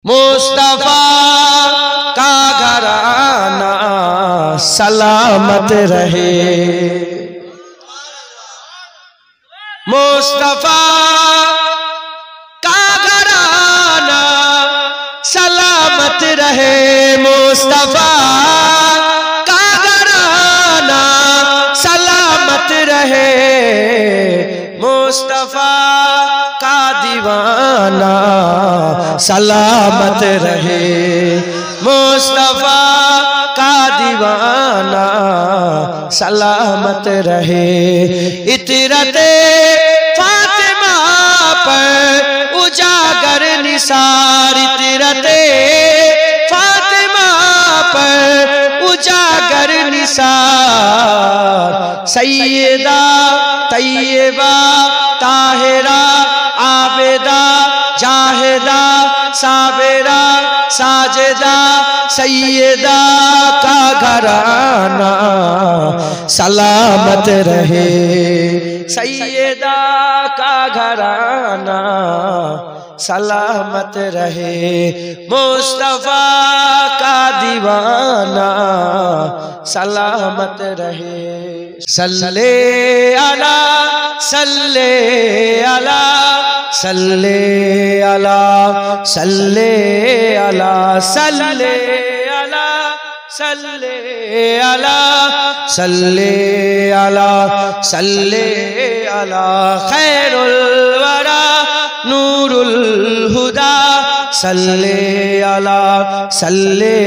مصطفیٰ کا گھرانہ سلامت رہے، مصطفیٰ کا گھرانہ سلامت رہے، مصطفیٰ کا گھرانہ سلامت رہے، مصطفیٰ کا دیوانہ سلامت رہے، مصطفیٰ کا دیوانہ سلامت رہے، اطرت فاطمہ پر اجاگر نثار، اطرت فاطمہ پر اجاگر نثار، سیدہ طیبہ طاہرہ عابدہ جاہدہ صابرہ ساجدہ سیدہ کا گھرانہ سلامت رہے، سیدہ کا گھرانہ سلامت رہے، مصطفیٰ کا دیوانہ سلامت رہے۔ صلی علی صلی علی صلی علی صلی علی صلی علی صلی علی صلی علی صلی علی خیر الورى نور الہدی صلی علی صلی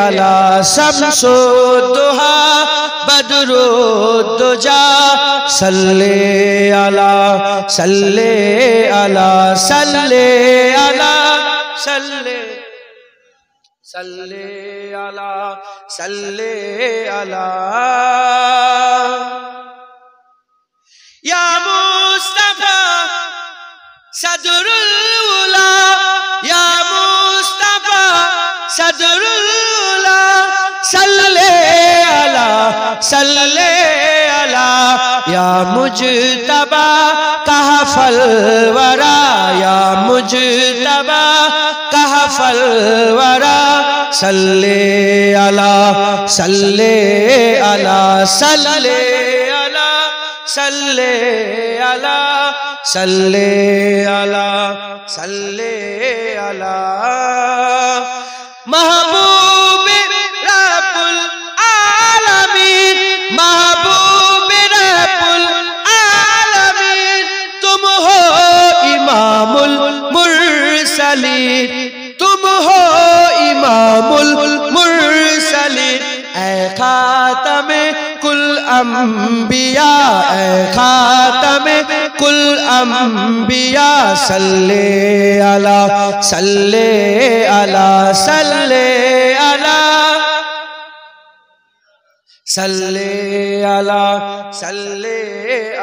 علی شمس الضحی بدر الدجی صلی علی صلی علی صلی علی صلی صلی علی صلی علی یا مصطفیٰ صدر الولا، یا مصطفیٰ صدر الولا صلی علی صلی علی یا مجتبی کہف الورى، یا مجتبی کہف الورى صلی علی صلی علی صلی علی صلی علی صلی علی صلی علی محبوب رب العالمین، محبوب رب العالمین، تم ہو امام المرسلین، تم ہو امام المرسلین، اے خاتم کل انبیاء، اے خاتم کل انبیاء صلی علی صلی علی صلی علی صلی علی صلی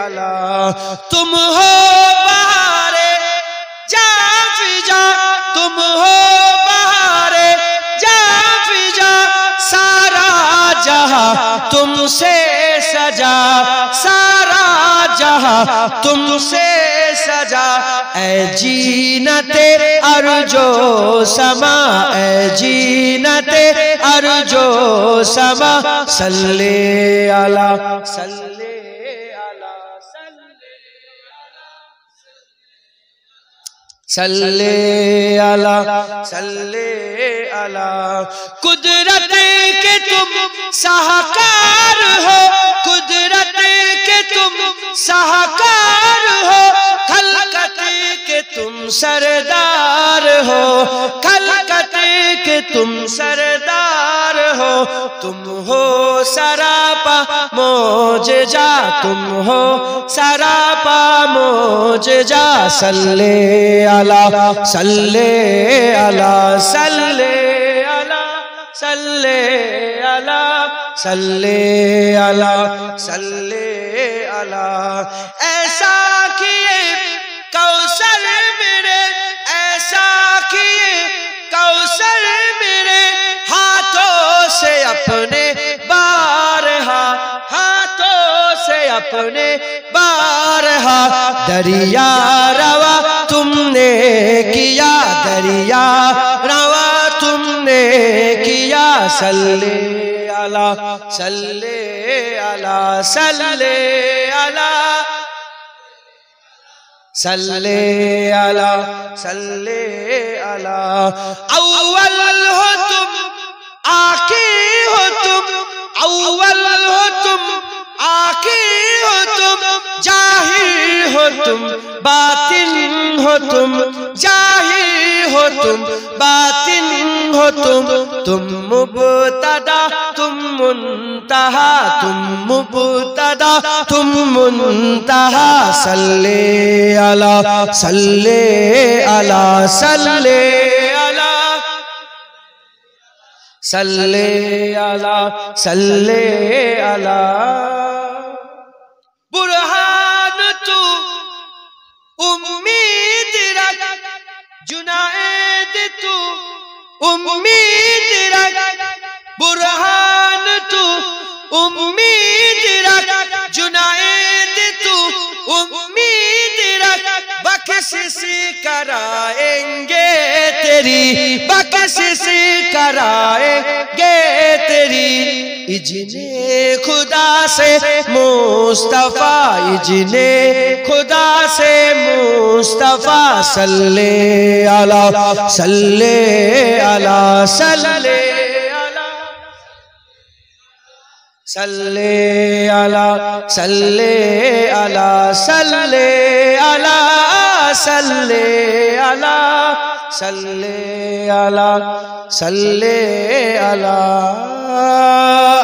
علی تم ہو بہار جاں فجا، تم ہو بہار جاں فجا، سارا جہاں تم سے سجا، سارا جہاں تم سے سجا، اے جینت ارجو سما، اے جینت ارجو سما صلی علی صلی علی صلی علی صلی علی قدرت کے تم ساہکار ہو، قدرت کے تم ساہکار ہو، خلقت کے تم سردار ہو، خلقت کے تم سردار ہو، تم ہو سراپا معجزہ، تم ہو سراپا معجزہ صلی علی صلی علی صلی علی صلی علی صلی علی صلی علی ایسا کیے کوثر میرے، ایسا کیے کوثر میرے ہاتھوں سے اپنے بارہا، ہاتھوں سے اپنے بارہا دریا روا तुमने किया दरिया रवा तुमने किया सल्ले अला सल्ले अला सल्ले अला सल्ले अला सल्ले अला अव्वल हो तुम आखिर हो तुम अव्वल हो तुम आखिर हो तुम जाहिर हो तुम बातिन हो तुम जाहिर हो तुम बातिन हो तुम मुबतदा तुम मुंतहा तुम मुबतदा तुम मुंतहा सल्ले अला सल्ले अला सल्ले अला सल्ले अला सल्ले अला बुरहान तू उम्मीद रख जुनायद तू उम्मीद रख बुरहान तू उम्मीद रख जुनायद तू उम्मीद रख बख्शिश कराएंगे तेरी बख्शिश कराएंगे तेरी इजने खुदा से मुस्तफा इजने खुदा से मुस्तफा सल्ले अला सल्ले अला सल्ले अला सल्ले अला सल्ले अला सल्ले अला सल्ले अला सल्ले अला सल्ले अला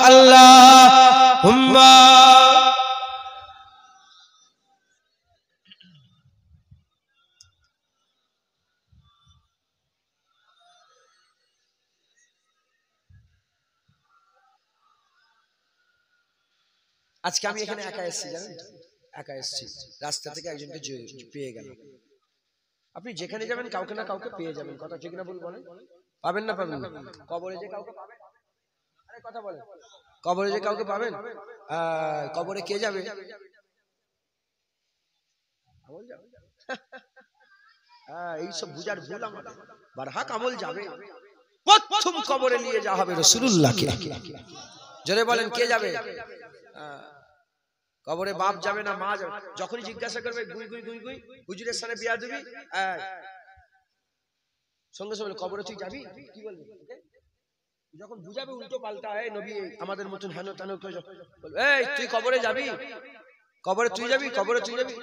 अल्लाहुम्मा আজকে আমি এখানে একা এসেছি জানেন একা এসেছি রাস্তা থেকে একজনকে পেয়ে গেলাম আপনি যেখানে যাবেন কাউকে না কাউকে পেয়ে যাবেন কথা ঠিক না ভুল বলেন পাবেন না পাবেন না কবরে যে কাউকে পাবেন আরে কথা বলেন কবরে যে কাউকে পাবেন কবরে কে যাবে আমল যাবে এই সব বুঝার ভুল আমাদের বারহাক আমল যাবে প্রথম কবরে নিয়ে যাওয়া হবে রাসূলুল্লাহকে জোরে বলেন কে যাবে কবরে বাপ যাবে না মা যাবে যখনই জিজ্ঞাসা করবে গুই গুই গুই গুই হুজুরের সামনে বিয়া দিবি সঙ্গে সঙ্গে কবরে তুই যাবি কি বলবি যখন বুঝাবে উল্টো পাল্টা এই নবী আমাদের মতন হেন তেন এই তুই কবরে যাবি কবরে তুই যাবি কবরে তুই যাবি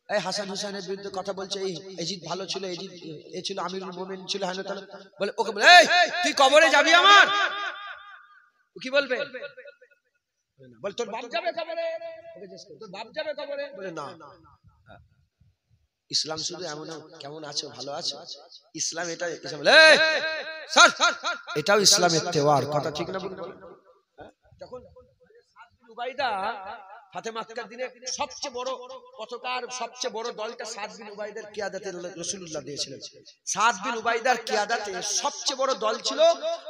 এই হাসান হুসাইনের বিরুদ্ধে কথা বলছে এই এজিদ ভালো ছিল এজিদ এ ছিল আমিরুল মুমিন ছিল হেন তেন বলে ওকে বলে এই তুই কবরে যাবি আমার ও কি বলবে বল তোর বাপ যাবে কবরে তোর বাপ যাবে কবরে বলে না ইসলাম শুধু এমন কেমন আছো ভালো আছো ইসলাম এটা ইসলাম স্যার এটাও ইসলামের তেওয়ার কথা ঠিক না বলুন যখন সাদ বিন উবাইদা ফাতেমা মক্কার দিনে সবচেয়ে বড় পতাকার সবচেয়ে বড় দলটা সাদ বিন উবাইদার কিয়াদাতে রাসূলুল্লাহ দিয়েছিলেন সাদ বিন উবাইদার কিয়াদাতে সবচেয়ে বড় দল ছিল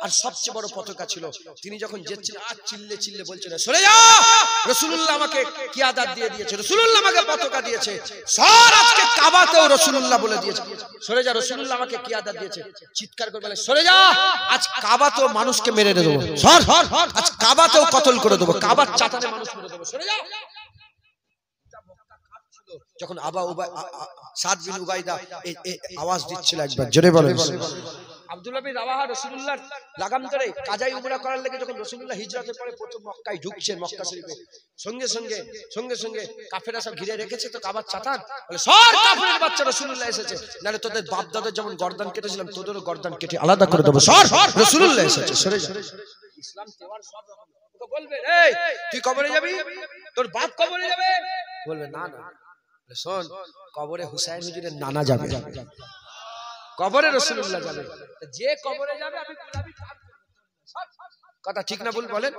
আর সবচেয়ে বড় পতাকা ছিল তিনি যখন যেচ্ছিলেন আর চিল্লে চিল্লে বলছিলেন সরে যা রাসূলুল্লাহ আমাকে কিয়াদাত দিয়ে দিয়েছে রাসূলুল্লাহ আমাকে পতাকা দিয়েছে সর আজকে কাবাতেও রাসূলুল্লাহ বলে দিয়েছে সরে যা রাসূলুল্লাহ আমাকে কিয়াদাত দিয়েছে চিৎকার করে বলে সরে যা আজ কাবাতেও মানুষকে মেরে দেব সর আজ কাবাতেও কতল করে দেব কাবার চাতানে মানুষ মেরে দেব সরে যা যখন সাদ বিন উবাইদা আওয়াজ দিচ্ছিল একবার জোরে বলেন আব্দুল্লাহ বিন রাওয়াহা রাসূলুল্লাহর লাগাম ধরে কাজাই উমরা করার লাগে যখন রাসূলুল্লাহ হিজরতের পরে প্রথম মক্কায় ঢুকছেন মক্কা শরীফে সঙ্গে সঙ্গে কাফেররা সব ঘিরে রেখেছে তো কাবার চাতান বলে সর কাফেরের বাচ্চা রাসূলুল্লাহ এসেছে নালে তোদের বাপ দাদার যেমন গর্দান কেটেছিলাম তোদেরও গর্দান কেটে আলাদা করে দেব সর রাসূলুল্লাহ এসেছে সরে যা ইসলাম তেওয়ার সব রকম তো বলবে এই তুই কবরে যাবি তোর বাপ কবরে যাবে বলবে না না শোন কবরে হুসাইন হুজুরের নানা যাবে কবরে রাসূলুল্লাহ যাবে যে কবরে যাবে আমি গোলামি কথা ঠিক না ভুল বলেন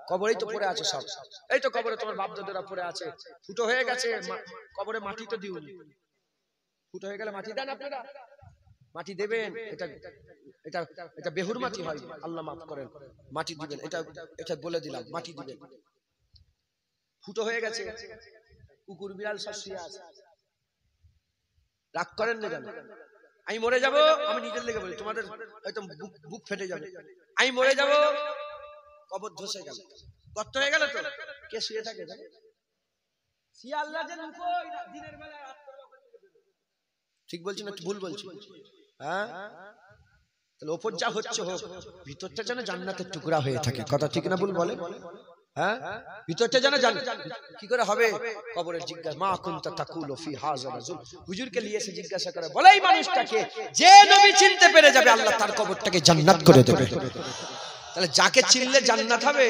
কবরেই তো পড়ে আছে সব এই তো কবরে তোমার বাপ দাদারা পড়ে আছে ফুটো হয়ে গেছে কবরে মাটি তো দিও ফুটো হয়ে গেলে মাটি দেন আপনারা মাটি দেবেন এটা এটা এটা বেহুর মাটি হয় আল্লাহ মাফ করেন মাটি দিবেন এটা এটা বলে দিলাম মাটি দিবেন ফুটো হয়ে গেছে কুকুর বিড়াল সব শুয়ে আছে রাগ করেন না জানো, আমি মরে যাব, আমি নিজের লেগে বলি, তোমাদের হয়তো বুক ফেটে যাবে, আমি মরে যাব, কবর ধসে গেল, গর্ত হয়ে গেল, তো কে শুয়ে থাকে? ঠিক বলছি না ভুল বলছি? হ্যাঁ, তাহলে ওপর যা হচ্ছে হোক, ভিতরটা যেন জান্নাতের টুকরা হয়ে থাকে। কথা ঠিক না ভুল বলে? হ্যাঁ, ভিতরটা যেন কি করে হবে? কবরের জিজ্ঞাসা, মা কুনতা তাকুলু ফি হাযা রাজুল, হুজুরকে নিয়ে এসে জিজ্ঞাসা করে, বলে এই মানুষটাকে যে নবী চিনতে পেরে যাবে, আল্লাহ তার কবরটাকে জান্নাত করে দেবে। তাহলে যাকে চিনলে জান্নাত হবে,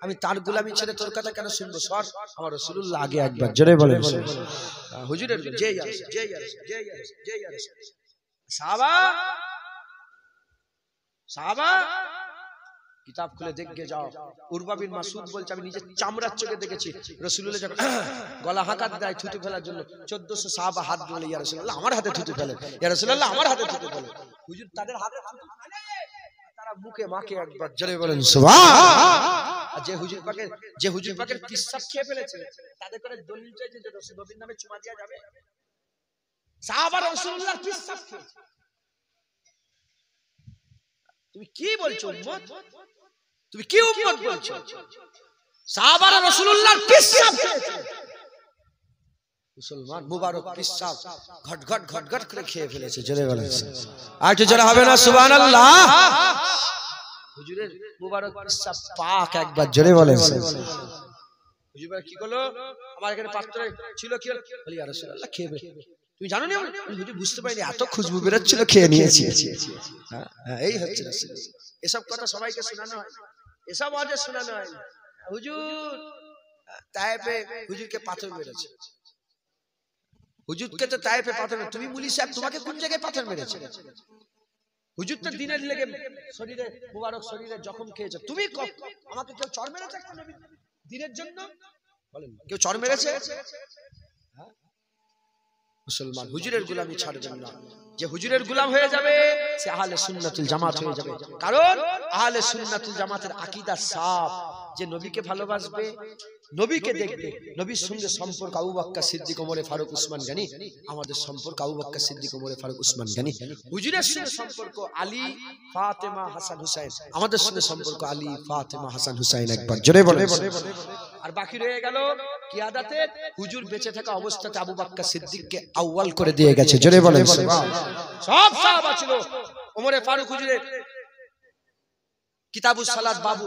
আমি তার গোলামি ছেড়ে তোর কথা কেন শুনবো? সর, আমার রাসূলুল্লাহ আগে একবার জোরে বলে হুজুরের যে সাহাবা কিতাব খুলে দেখে যাও। উরওয়া বিন মাসউদ বলছে, আমি নিজের চামড়ার চোখে দেখেছি রাসূলুল্লাহ যখন গলা হাঁকাত দেয় থুতু ফেলার জন্য, 1400 সাহাবা হাত ধরে, ইয়া রাসূলুল্লাহ আমার হাতে থুতু ফেলে, ইয়া রাসূলুল্লাহ আমার হাতে থুতু ফেলে। হুজুর তাদের হাতে থুতু ফেলে, তারা মুখে মাকে একবার জোরে বলেন সুবহান। আর যে হুজুর পাকের পিশাব খেয়ে ফেলেছে, তাদের করে দলিল চাইছে যে নবীর নামে চুমা দেওয়া যাবে? সাহাবা রাসূলুল্লাহর পিশাব খেয়েছে, তুমি কি বলছো উম্মত? তুমি কি উম্মত বলছো? সাহাবারা রাসূলুল্লাহর পিশাব খেয়েছে, মুসলমান মুবারক পিশাব ঘট ঘট ঘট ঘট করে খেয়ে ফেলেছে। জোরে বলেন, আর তো জোরে হবে না সুবহানাল্লাহ? হুজুরের মুবারক পিশাব পাক, একবার জোরে বলেন। হুজুর কি করলো? আমার এখানে পাত্রে ছিল, কি হলো? বলি ইয়া রাসূলুল্লাহ খেয়ে, তুমি জানো না? হুজুর বুঝতে পারিনি, এত খুশবু বেরোচ্ছিল, খেয়ে নিয়েছি। এই হচ্ছে রাসূলুল্লাহ। এসব কথা সবাইকে শোনানো হয়, এসব আজে শোনানো হয়। হুজুর তায়েফে হুজুরকে পাথর মেরেছে, হুজুরকে তো তায়েফে পাথর, তুমি মুলি সাহেব তোমাকে কোন জায়গায় পাথর মেরেছে? হুজুর তো দিনের লেগে শরীরে মুবারক শরীরে জখম খেয়েছে, তুমি আমাকে কেউ চড় মেরেছে একটা নবী দিনের জন্য? বলেন, কেউ চড় মেরেছে? মুসলমান হুজুরের গোলামি ছাড়বেন না। যে হুজুরের গোলাম হয়ে যাবে, সে আহলে সুন্নাতুল জামাত হয়ে যাবে। কারণ আহলে সুন্নাতুল জামাতের আকীদা সাফ, যে নবীকে ভালোবাসবে, নবীকে দেখবে, নবীর সঙ্গে সম্পর্ক আবু বকর সিদ্দিক, ওমর ফারুক, উসমান গনি। আমাদের সম্পর্ক আবু বকর সিদ্দিক, ওমর ফারুক, উসমান গনি। হুজুরের সঙ্গে সম্পর্ক আলী, ফাতেমা, হাসান, হুসাইন। আমাদের সঙ্গে সম্পর্ক আলী, ফাতেমা, হাসান, হুসাইন। একবার জোরে বলেন। আর বাকি রয়ে গেল কিয়াদাতে, হুজুর বেঁচে থাকা অবস্থাতে আবু বকর সিদ্দিককে আউয়াল করে দিয়ে গেছে। জোরে বলেন। সব সাহাবা ছিল। ওমর ফারুক হুজুরের কিতাবুস সালাত, বাবু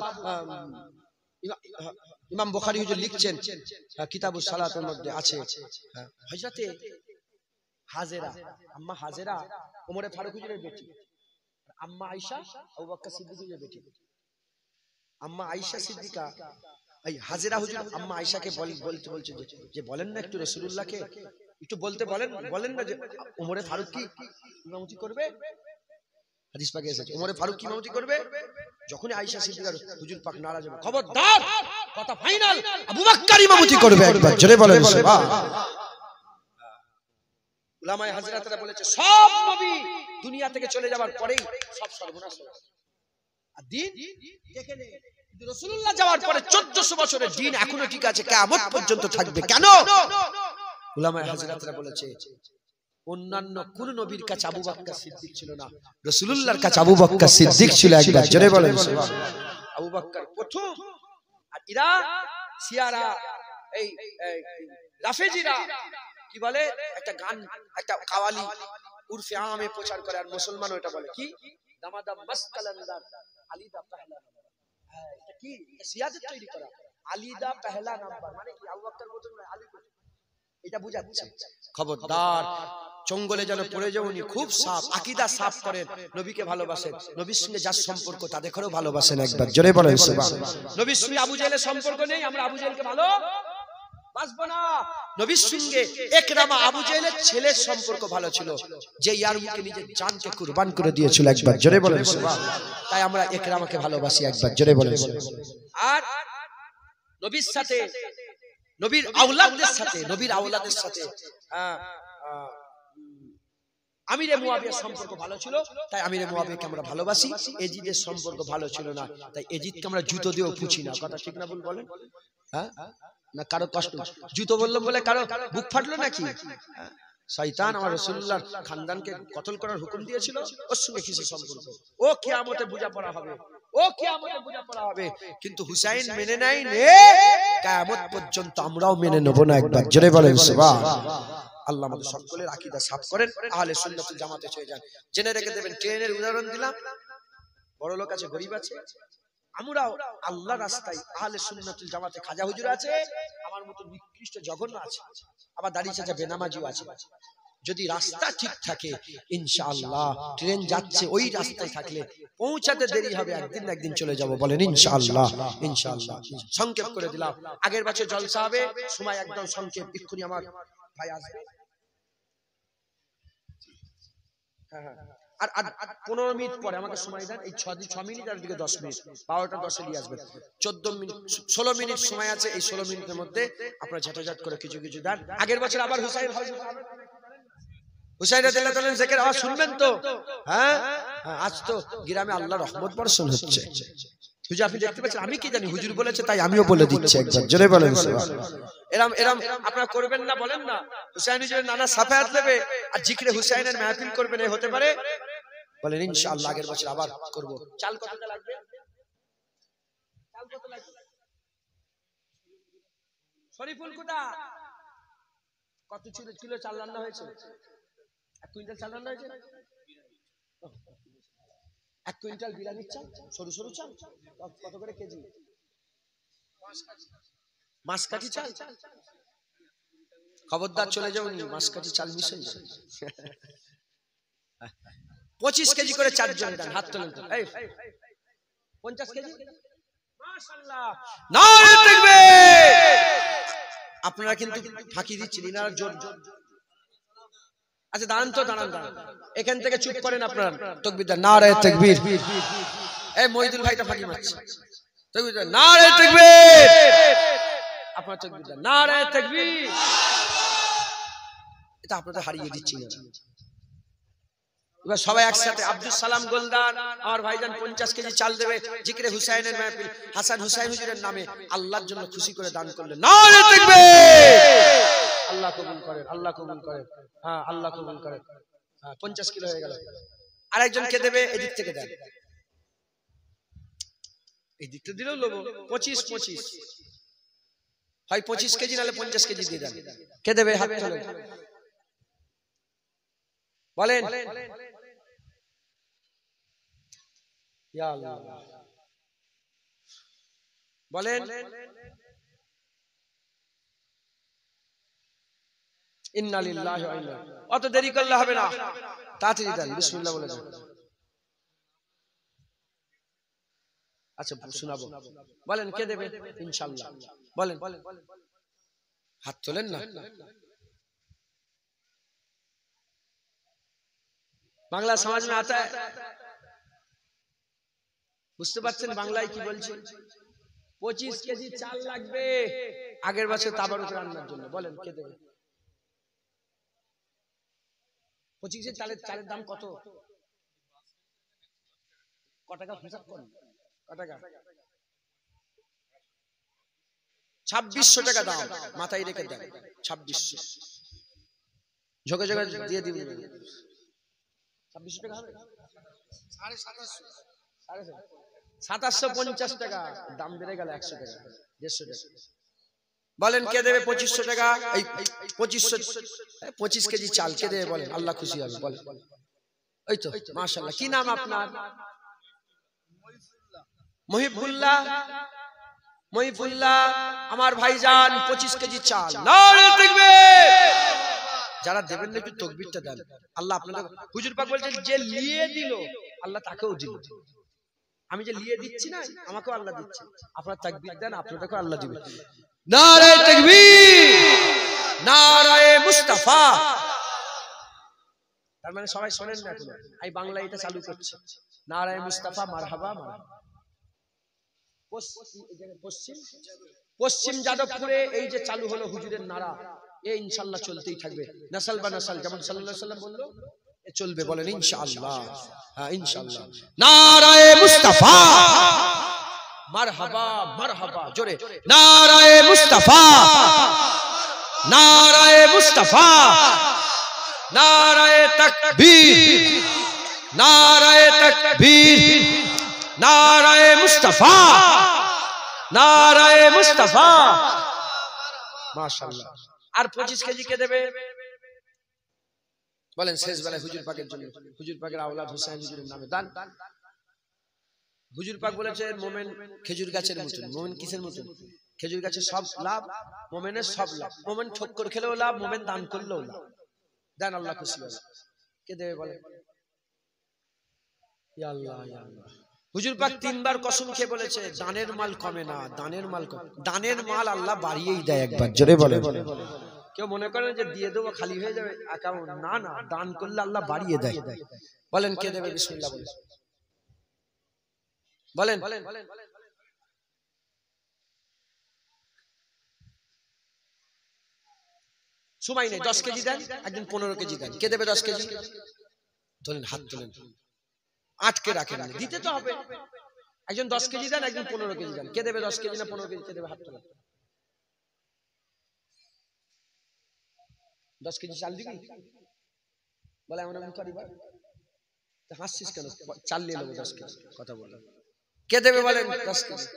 ইমাম বুখারী হুজুর লিখছেন, কিতাবুস সালাতের মধ্যে আছে হযরতে হাজেরা, আম্মা হাজেরা ওমর ফারুক হুজুরের বেটি, আম্মা আয়েশা আবু বকর সিদ্দিকের বেটি। আম্মা আয়েশা সিদ্দিকা, এই হাজেরা হুজুর আম্মা আয়েশাকে বলছে যে বলেন না একটু রাসূলুল্লাহকে একটু বলতে বলেন না যে ওমর ফারুক কি ইমামতি করবে? হাদিস পাকে এসেছে ওমর ফারুক কি ইমামতি করবে। যখনই আয়েশা সিদ্দিকা হুজুর পাক নারাজ হবে, খবরদার, কথা ফাইনাল, আবু বকর ইমামতি করবে। একবার জোরে বলেন সুবহান। উলামায়ে হাজরাতরা বলেছে সব নবী দুনিয়া থেকে চলে যাবার পরেই সব সর্বনাশ হয়। আর দিন দেখে নে, রাসূলুল্লাহ যাওয়ার পরে 1400 বছরের দিন এখনো ঠিক আছে, কিয়ামত পর্যন্ত থাকবে। কেন? উলামায়ে হাজরাতরা বলেছে অন্যান্য কোন নবীর কাছে আবু বকর সিদ্দিক ছিল না, রাসূলুল্লাহর কাছে আবু বকর সিদ্দিক ছিল। একবার জোরে বলেন সুবহান। আবু বকর প্রথম। আর ইরা শিয়ারা, এই রাফেজিরা কি বলে, একটা গান, একটা কাওয়ালি উরফে আমে প্রচার করে, আর মুসলমানও এটা বলে কি, দামাদাম মাসকালান্দার আলীদা পহলা নাম্বার। হ্যাঁ, এটা কি শিয়াদের তৈরি করা, আলীদা পহলা নাম্বার মানে কি আবু বকর প্রথম নয়, আলী প্রথম, এটা বুঝাচ্ছে। খবরদার, জঙ্গলে যেন পড়ে যাওনি, খুব সাফ আকীদা সাফ করেন, নবীকে ভালোবাসেন, নবীর সঙ্গে যার সম্পর্ক তাদেরও ভালোবাসেন। একবার জোরে বলেন সুবহান। নবীর সঙ্গে আবু জেহেলের সম্পর্ক নেই, আমরা আবু জেহেলকে ভালো বাসবো না। নবীর সঙ্গে ইকরামা আবু জেহেলের ছেলের সম্পর্ক ভালো ছিল, যে ইয়ারমুকে নিজের জানকে কুরবান করে দিয়েছিল। একবার জোরে বলেন সুবহান। তাই আমরা ইকরামাকে ভালোবাসি। একবার জোরে বলেন। আর নবীর সাথে, নবীর আওলাদের সাথে আমিরে মুয়াবিয়ার সম্পর্ক ভালো ছিল, তাই আমিরে মুয়াবিয়াকে আমরা ভালোবাসি। এজিদের সম্পর্ক ভালো ছিল না, তাই এজিদকে আমরা জুতো দিয়েও পুছি না। কথা ঠিক না ভুল বলেন? হ্যাঁ না, কারো কষ্ট, জুতো বললাম বলে কারো বুক ফাটলো নাকি? শয়তান আমার রাসূলুল্লাহর খানদানকে কতল করার হুকুম দিয়েছিল, ওর সঙ্গে কিসের সম্পর্ক? ও কিয়ামতে বোঝাপড়া হবে, ও কিয়ামতে বোঝাপড়া হবে। কিন্তু হুসাইন মেনে নেয় নে, কিয়ামত পর্যন্ত আমরাও মেনে নেব না। একবার জোরে বলেন সুবহানাল্লাহ। আল্লাহ আমাদের সকলের আকীদা সাফ করেন, আহলে সুন্নাত ওয়াল জামাতে হয়ে যান। জেনে রেখে দেবেন, ট্রেনের উদাহরণ দিলাম, বড় লোক আছে, গরিব আছে, আমরাও আল্লাহ রাস্তায় আহলে সুন্নাত ওয়াল জামাতে খাজা হুজুর আছে, আমার মতো নিকৃষ্ট জঘন্য আছে, আবার দাঁড়িয়ে চাচা বেনামাজিও আছে। যদি রাস্তা ঠিক থাকে ইনশাআল্লাহ, ট্রেন যাচ্ছে ওই রাস্তায় থাকলে পৌঁছাতে দেরি হবে, একদিন না একদিন চলে যাব। বলেন ইনশাআল্লাহ। ইনশাআল্লাহ। সংক্ষেপ করে দিলাম, আগের বছর জলসা হবে, সময় একদম সংক্ষেপ, এক্ষুনি আমার ভাই আসবে। হ্যাঁ, আর 15 মিনিট পরে আমাকে সময় দেন, এই 6 মিনিট আর দিকে 10 মিনিট, 12টা 10 এ আসবেন। 14 মিনিট 16 মিনিট সময় আছে, এই 16 মিনিটের মধ্যে আপনারা ঝাঁটাঝাট করে কিছু কিছু দেন। আগের বছর আবার হুসাইন রাদিয়াল্লাহু তাআলা জিকির আওয়াজ শুনবেন তো? হ্যাঁ, আজ তো গ্রামে আল্লাহর রহমত বর্ষণ হচ্ছে। হুজুর আপনি দেখতে পাচ্ছেন, আমি কি জানি, হুজুর বলেছে তাই আমিও বলে দিচ্ছি, একবার জোরে বলেন সুবহানাল্লাহ। এরম আপনারা করবেন না, বলেন না হুসাইন হুজুরের নানা সাফায়াত নেবে আর জিকিরে হুসাইনের মাহফিল করবেন, এই হতে পারে? বলেন ইনশাআল্লাহ, আগের বছর আবার করব। চাল কতটা লাগবে? চাল কত লাগবে? শরীফুল কুদা কত কিলো চাল রান্না হয়েছে? 1 কুইন্টাল চাল রান্না হয়েছে। 1 কুইন্টাল বিরিয়ানির চাল, সরু সরু চাল, কত করে কেজি? মাসকাঠি চাল। খবরদার চলে যাওনি, মাসকাঠি চাল মিশে যাবে। 25 কেজি করে 4 জন দেন, হাত তোলেন তো। এই 50 কেজি, মাশাআল্লাহ, নারে তাকবীর। আপনারা কিন্তু ফাঁকি দিচ্ছেন, ইনারা জোর। আচ্ছা দাঁড়ান তো, দাঁড়ান, এখান থেকে চুপ করেন আপনারা। তাকবীর দেন, নারে তাকবীর। এই মহিদুল ভাইটা ফাঁকি মারছে, তাকবীর দেন, নারে তাকবীর। আপনারা তাকবীর দেন, নারে তাকবীর। এটা আপনাদের হারিয়ে দিচ্ছি না। এবার সবাই একসাথে, আব্দুল সালাম গোলদার আমার ভাইজান 50 কেজি চাল দেবে, জিকিরে হুসাইনের মাহফিল, হাসান হুসাইন হুজুরের নামে আল্লাহর জন্য খুশি করে দান করলেন। নারে তাকবীর। আল্লাহ কবুল করেন, আল্লাহ কবুল করেন। হ্যাঁ, আল্লাহ কবুল করেন। হ্যাঁ, 50 কিলো হয়ে গেল। আরেকজন কে দেবে? এদিক থেকে দেন, এই দিকটা দিলেও লোবো। 25 হয় 25 কেজি, নাহলে 50 কেজি দিয়ে দেন। কে দেবে? হাত তোলেন, বলেন। ইয়া আল্লাহ, বলেন। ইন্না লিল্লাহি ওয়া ইন্না ইলাইহি। অত দেরি করলে হবে না, তাড়াতাড়ি দেন, বিসমিল্লাহ বলে দেন। আচ্ছা শোনাবো, বলেন কে দেবে? ইনশাআল্লাহ বলেন। হাত তোলেন না। বাংলা সমাজ में आता है, বুঝতে পারছেন বাংলায় কি বলছে? 25 কেজি চাল লাগবে আগের বছর তাবারুক রান্নার জন্য। বলেন কে দেবে? 25 কেজি চালের দাম কত? কত টাকা হিসাব করুন, কত টাকা? 2600 টাকা দাম, মাথায় রেখে দেন। 2600 ঝোকে ঝোকে দিয়ে দিবেন। 2600 টাকা হবে? 2750 টাকা দাম বেড়ে গেল, 100 টাকা, 150 টাকা। বলেন কে দেবে 2500 টাকা? এই 25 কেজি চাল কে দেবে? বলেন, আল্লাহ খুশি হবে। বলেন, ওই তো মাশাআল্লাহ। কি নাম আপনার? মহিবুল্লাহ। মহিবুল্লাহ আমার ভাইজান 25 কেজি চাল। নারে তাকবীর। যারা দেবেন না একটু তাকবীরটা দেন। আল্লাহ আপনাদের, হুজুর পাক বলছেন যে লিয়ে দিল আল্লাহ তাকেও দিল। আমি যে লিয়ে দিচ্ছি না, আমাকেও আল্লাহ দিচ্ছে। আপনারা তাকবীর দেন, আপনাদেরকেও আল্লাহ দিবে। নারে তাকবীর, নারে মুস্তাফা। তার মানে সবাই শোনেন না এখন, আমি বাংলা এটা চালু করছি। নারে মুস্তাফা, মারহাবা মারহাবা। পশ্চিম যাদবপুরে এই যে চালু হলো হুজুরের নারা, এ ইনশাআল্লাহ চলতেই থাকবে, নাসাল বা নাসাল, যেমন সাল্লাল্লাহু আলাইহি ওয়াসাল্লাম বললো চলবে। বলেন ইনশাআল্লাহ। হ্যাঁ ইনশাআল্লাহ। নারায়ে মুস্তাফা, মারহাবা মারহাবা, জোরে নারায়ে মুস্তাফা, নারায়ে মুস্তাফা, নারায়ে তাকবীর, নারায়ে তাকবীর, নারায়ে মুস্তাফা, নারায়ে মুস্তাফা। মাশাআল্লাহ। আর 25 কেজি কে দেবে বলেন শেষ বেলায় হুজুর পাকের জন্য, হুজুর পাকের আওলাদ হোসেন হুজুরের নামে দান। হুজুর পাক বলেছেন মোমেন খেজুর গাছের মতন। মোমেন কিসের মতন? খেজুর গাছের সব লাভ, মোমেনের সব লাভ। মোমেন ঠক্কর খেলেও লাভ, মোমেন দান করলেও লাভ। দেন আল্লাহ খুশি হবে। কে দেবে বলেন? ইয়া আল্লাহ, ইয়া আল্লাহ। হুজুর পাক 3 বার কসম খেয়ে বলেছে দানের মাল কমে না, দানের মাল কমে। দানের মাল আল্লাহ বাড়িয়েই দেয় একবার জোরে বলে। কেউ মনে করেন যে দিয়ে দেবো খালি হয়ে যাবে অ্যাকাউন্ট, না না, দান করলে আল্লাহ বাড়িয়ে দেয়। বলেন কে দেবে? বিসমিল্লাহ বলেন। বলেন সময় নেই। 10 কেজি দেন, একদিন 15 কেজি দেন। কে দেবে 10 কেজি? তোলেন, হাত তোলেন, আটকে রাখেন, দিতে তো হবে। একজন 10 কেজি দেন, একজন 15 কেজি দেন। কে দেবে 10 কেজি না 15 কেজি? কে দেবে? হাত তোলেন। 10 কেজি চাল দিবি বলে এমন এমন করি ভাই, হাসছিস কেন? চাল নিয়ে নেবো 10 কেজি, কথা বললাম। কে দেবে বলেন 10 কেজি?